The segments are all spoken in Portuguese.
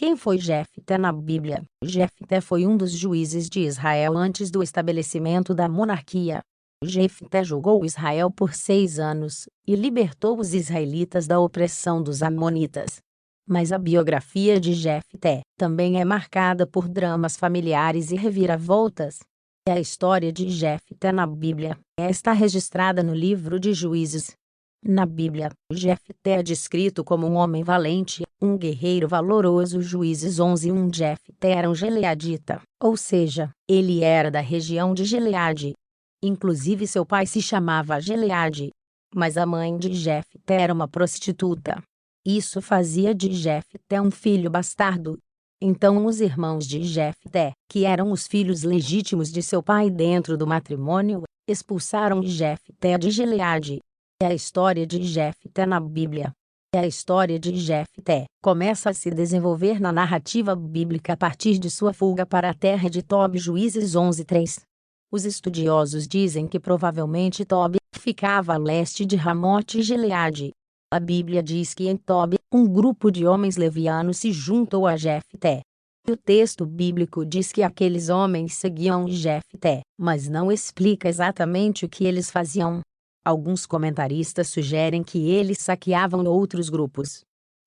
Quem foi Jefté na Bíblia? Jefté foi um dos juízes de Israel antes do estabelecimento da monarquia. Jefté julgou Israel por 6 anos e libertou os israelitas da opressão dos amonitas. Mas a biografia de Jefté também é marcada por dramas familiares e reviravoltas. A história de Jefté na Bíblia está registrada no livro de Juízes. Na Bíblia, Jefté é descrito como um homem valente, um guerreiro valoroso. Juízes 11:1. Jefté era um gileadita, ou seja, ele era da região de Gileade. Inclusive seu pai se chamava Gileade. Mas a mãe de Jefté era uma prostituta. Isso fazia de Jefté um filho bastardo. Então os irmãos de Jefté, que eram os filhos legítimos de seu pai dentro do matrimônio, expulsaram Jefté de Gileade. A história de Jefté na Bíblia. A história de Jefté começa a se desenvolver na narrativa bíblica a partir de sua fuga para a terra de Tob. Juízes 11:3. Os estudiosos dizem que provavelmente Tob ficava a leste de Ramote Gileade. A Bíblia diz que em Tob, um grupo de homens levianos se juntou a Jefté. O texto bíblico diz que aqueles homens seguiam Jefté, mas não explica exatamente o que eles faziam. Alguns comentaristas sugerem que eles saqueavam outros grupos.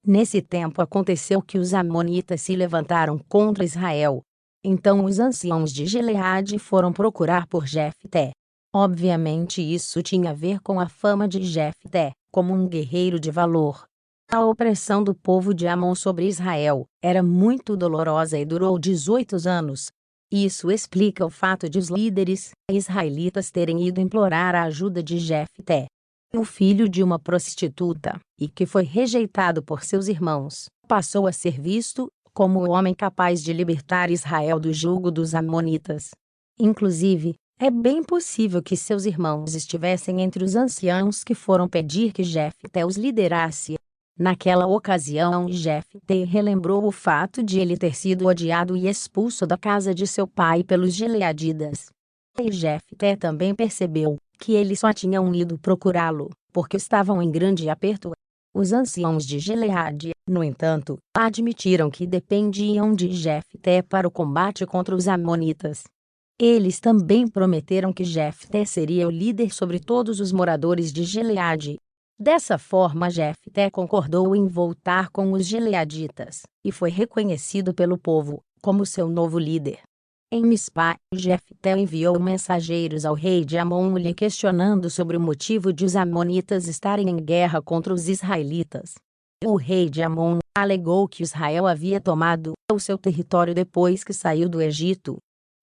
Nesse tempo aconteceu que os amonitas se levantaram contra Israel. Então os anciãos de Gileade foram procurar por Jefté. Obviamente isso tinha a ver com a fama de Jefté como um guerreiro de valor. A opressão do povo de Amon sobre Israel era muito dolorosa e durou 18 anos. Isso explica o fato de os líderes israelitas terem ido implorar a ajuda de Jefté, o filho de uma prostituta, e que foi rejeitado por seus irmãos, passou a ser visto como o homem capaz de libertar Israel do jugo dos amonitas. Inclusive, é bem possível que seus irmãos estivessem entre os anciãos que foram pedir que Jefté os liderasse. Naquela ocasião, Jefté relembrou o fato de ele ter sido odiado e expulso da casa de seu pai pelos gileaditas. E Jefté também percebeu que eles só tinham ido procurá-lo porque estavam em grande aperto. Os anciãos de Gileade, no entanto, admitiram que dependiam de Jefté para o combate contra os amonitas. Eles também prometeram que Jefté seria o líder sobre todos os moradores de Gileade. Dessa forma, Jefté concordou em voltar com os gileaditas, e foi reconhecido pelo povo como seu novo líder. Em Mispá, Jefté enviou mensageiros ao rei de Amon lhe questionando sobre o motivo de os amonitas estarem em guerra contra os israelitas. O rei de Amon alegou que Israel havia tomado o seu território depois que saiu do Egito.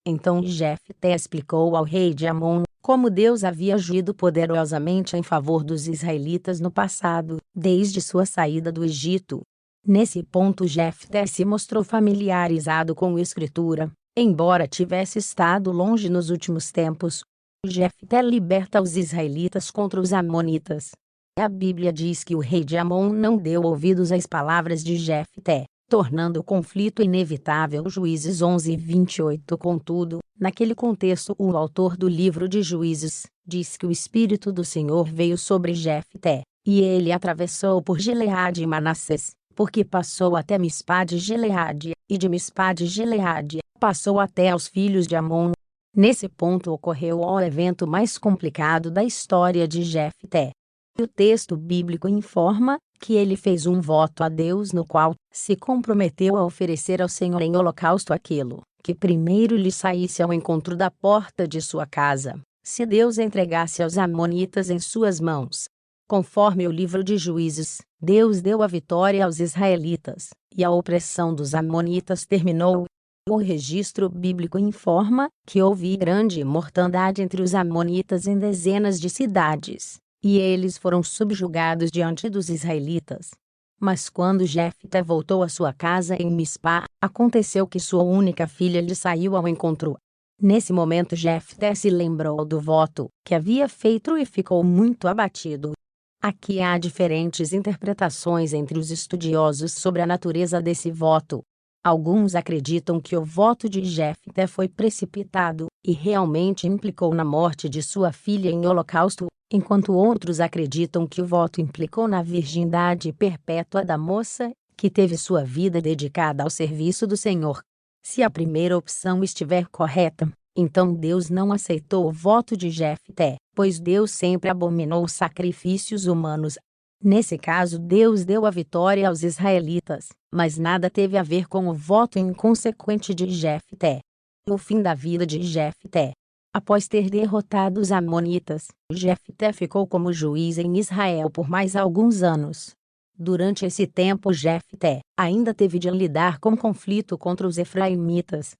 Então Jefté explicou ao rei de Amon como Deus havia agido poderosamente em favor dos israelitas no passado, desde sua saída do Egito. Nesse ponto Jefté se mostrou familiarizado com a Escritura, embora tivesse estado longe nos últimos tempos. Jefté liberta os israelitas contra os amonitas. A Bíblia diz que o rei de Amon não deu ouvidos às palavras de Jefté, tornando o conflito inevitável. Juízes 11:28. Contudo, naquele contexto, o autor do livro de Juízes diz que o Espírito do Senhor veio sobre Jefté, e ele atravessou por Gileade e Manassés, porque passou até Mispá de Gileade, e de Mispá de Gileade passou até aos filhos de Amon. Nesse ponto ocorreu o evento mais complicado da história de Jefté. O texto bíblico informa que ele fez um voto a Deus no qual se comprometeu a oferecer ao Senhor em holocausto aquilo que primeiro lhe saísse ao encontro da porta de sua casa, se Deus entregasse aos amonitas em suas mãos. Conforme o livro de Juízes, Deus deu a vitória aos israelitas, e a opressão dos amonitas terminou. O registro bíblico informa que houve grande mortandade entre os amonitas em dezenas de cidades, e eles foram subjugados diante dos israelitas. Mas quando Jefté voltou à sua casa em Mispá, aconteceu que sua única filha lhe saiu ao encontro. Nesse momento Jefté se lembrou do voto que havia feito e ficou muito abatido. Aqui há diferentes interpretações entre os estudiosos sobre a natureza desse voto. Alguns acreditam que o voto de Jefté foi precipitado e realmente implicou na morte de sua filha em holocausto, enquanto outros acreditam que o voto implicou na virgindade perpétua da moça, que teve sua vida dedicada ao serviço do Senhor. Se a primeira opção estiver correta, então Deus não aceitou o voto de Jefté, pois Deus sempre abominou os sacrifícios humanos. Nesse caso, Deus deu a vitória aos israelitas, mas nada teve a ver com o voto inconsequente de Jefté. O fim da vida de Jefté. Após ter derrotado os amonitas, Jefté ficou como juiz em Israel por mais alguns anos. Durante esse tempo, Jefté ainda teve de lidar com conflito contra os efraimitas.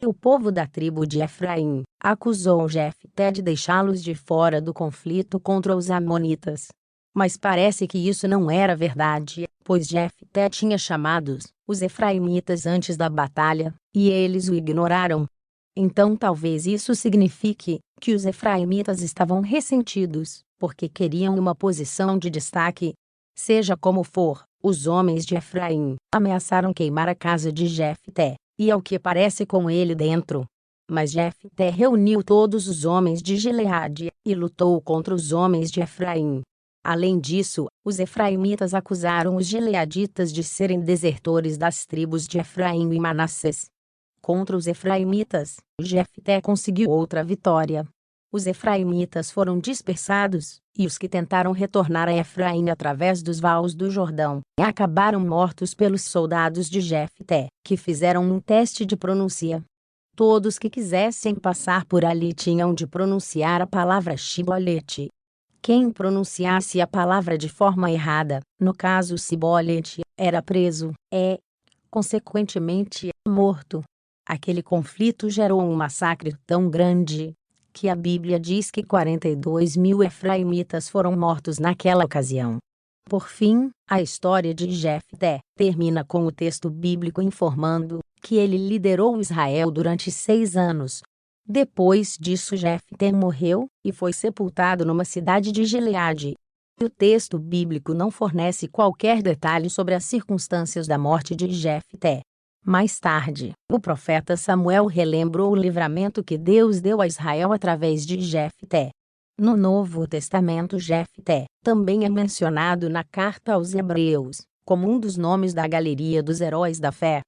O povo da tribo de Efraim acusou Jefté de deixá-los de fora do conflito contra os amonitas. Mas parece que isso não era verdade, pois Jefté tinha chamado os efraimitas antes da batalha, e eles o ignoraram. Então talvez isso signifique que os efraimitas estavam ressentidos, porque queriam uma posição de destaque. Seja como for, os homens de Efraim ameaçaram queimar a casa de Jefté, e ao que parece com ele dentro. Mas Jefté reuniu todos os homens de Gileade, e lutou contra os homens de Efraim. Além disso, os efraimitas acusaram os gileaditas de serem desertores das tribos de Efraim e Manassés. Contra os efraimitas, Jefté conseguiu outra vitória. Os efraimitas foram dispersados, e os que tentaram retornar a Efraim através dos vales do Jordão acabaram mortos pelos soldados de Jefté, que fizeram um teste de pronúncia. Todos que quisessem passar por ali tinham de pronunciar a palavra Shibolete. Quem pronunciasse a palavra de forma errada, no caso Sibolete, era preso, consequentemente, morto. Aquele conflito gerou um massacre tão grande que a Bíblia diz que 42.000 efraimitas foram mortos naquela ocasião. Por fim, a história de Jefté termina com o texto bíblico informando que ele liderou Israel durante 6 anos. Depois disso, Jefté morreu e foi sepultado numa cidade de Gileade. O texto bíblico não fornece qualquer detalhe sobre as circunstâncias da morte de Jefté. Mais tarde, o profeta Samuel relembrou o livramento que Deus deu a Israel através de Jefté. No Novo Testamento, Jefté também é mencionado na carta aos Hebreus, como um dos nomes da galeria dos heróis da fé.